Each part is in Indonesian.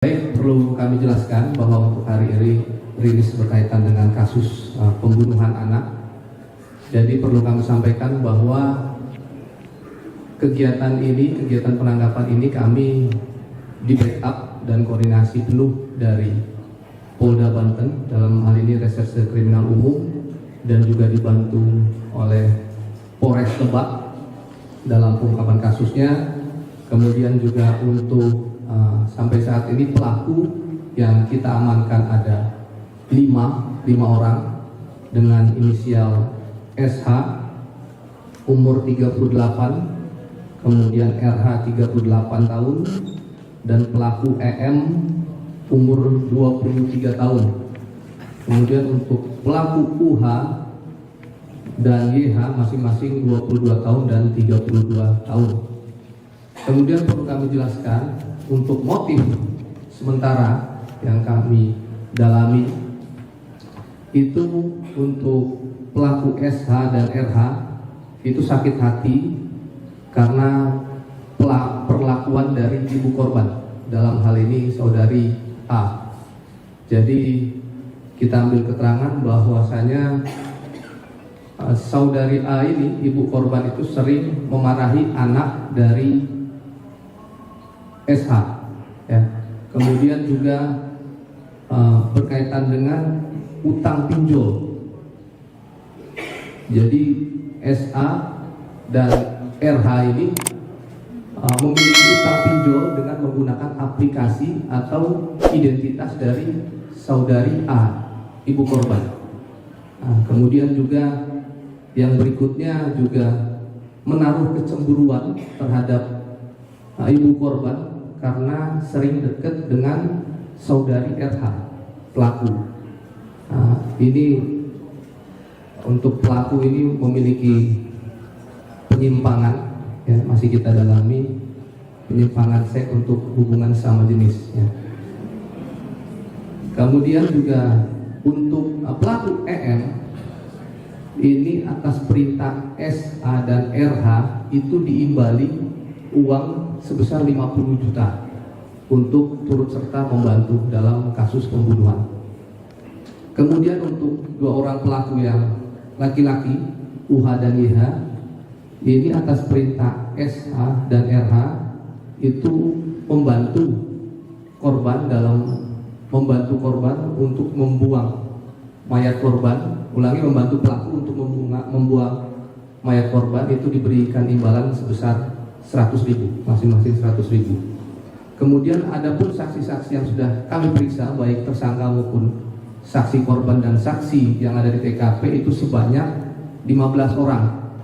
Baik, perlu kami jelaskan bahwa untuk hari ini rilis berkaitan dengan kasus pembunuhan anak. Jadi perlu kami sampaikan bahwa kegiatan penangkapan ini kami di backup dan koordinasi penuh dari Polda Banten, dalam hal ini Reserse Kriminal Umum, dan juga dibantu oleh Polres Lebak dalam pengungkapan kasusnya. Kemudian juga untuk sampai saat ini pelaku yang kita amankan ada 5 orang dengan inisial SH umur 38, kemudian RH 38 tahun, dan pelaku EM umur 23 tahun. Kemudian untuk pelaku UH dan YH masing-masing 22 tahun dan 32 tahun. Kemudian perlu kami jelaskan untuk motif sementara yang kami dalami itu untuk pelaku SH dan RH itu sakit hati karena perlakuan dari ibu korban, dalam hal ini saudari A. Jadi kita ambil keterangan bahwasanya saudari A ini, ibu korban itu sering memarahi anak dari SH, ya. Kemudian juga berkaitan dengan utang pinjol. Jadi SH dan RH ini memiliki utang pinjol dengan menggunakan aplikasi atau identitas dari saudari A, ibu korban. Kemudian juga yang berikutnya juga menaruh kecemburuan terhadap ibu korban karena sering dekat dengan saudari RH, pelaku. Ini untuk pelaku ini memiliki penyimpangan, ya, masih kita dalami penyimpangan seks untuk hubungan sama jenis, ya. Kemudian juga untuk pelaku EM ini atas perintah SA dan RH itu diimbali uang sebesar 50 juta untuk turut serta membantu dalam kasus pembunuhan. Kemudian untuk 2 orang pelaku yang laki-laki, UH dan YH, ini atas perintah SH dan RH itu membantu korban untuk membuang mayat korban. Ulangi, membantu pelaku untuk membuang mayat korban, itu diberikan imbalan sebesar 100.000, masing-masing 100.000. Kemudian ada pun saksi-saksi yang sudah kami periksa, baik tersangka maupun saksi korban dan saksi yang ada di TKP itu sebanyak 15 orang,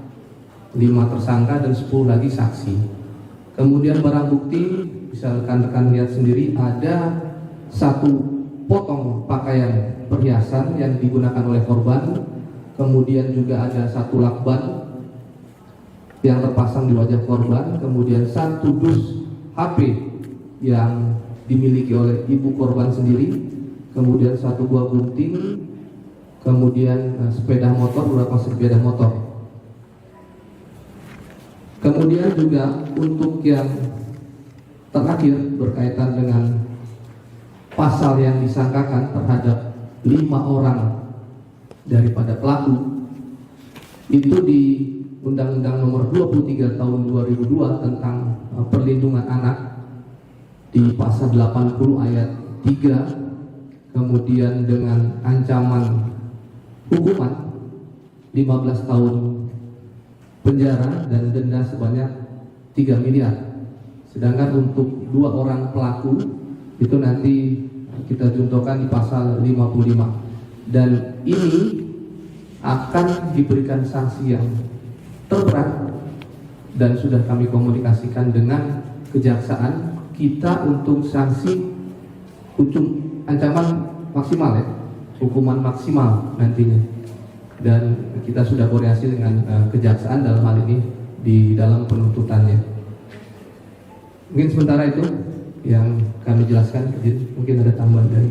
5 tersangka dan 10 lagi saksi. Kemudian barang bukti bisa rekan-rekan lihat sendiri, ada 1 potong pakaian perhiasan yang digunakan oleh korban. Kemudian juga ada 1 lakban yang terpasang di wajah korban, kemudian 1 dus HP yang dimiliki oleh ibu korban sendiri, kemudian 1 buah gunting, kemudian sepeda motor, beberapa sepeda motor. Kemudian juga untuk yang terakhir berkaitan dengan pasal yang disangkakan terhadap 5 orang daripada pelaku, itu di Undang-Undang Nomor 23 Tahun 2002 tentang perlindungan anak di pasal 80 ayat 3, kemudian dengan ancaman hukuman 15 tahun penjara dan denda sebanyak 3 miliar. Sedangkan untuk 2 orang pelaku itu nanti kita contohkan di pasal 55, dan ini akan diberikan sanksi yang terberat, dan sudah kami komunikasikan dengan kejaksaan kita untuk sanksi ancaman maksimal, ya, hukuman maksimal nantinya, dan kita sudah koordinasi dengan kejaksaan dalam hal ini di dalam penuntutannya. Mungkin sementara itu yang kami jelaskan, mungkin ada tambahan dari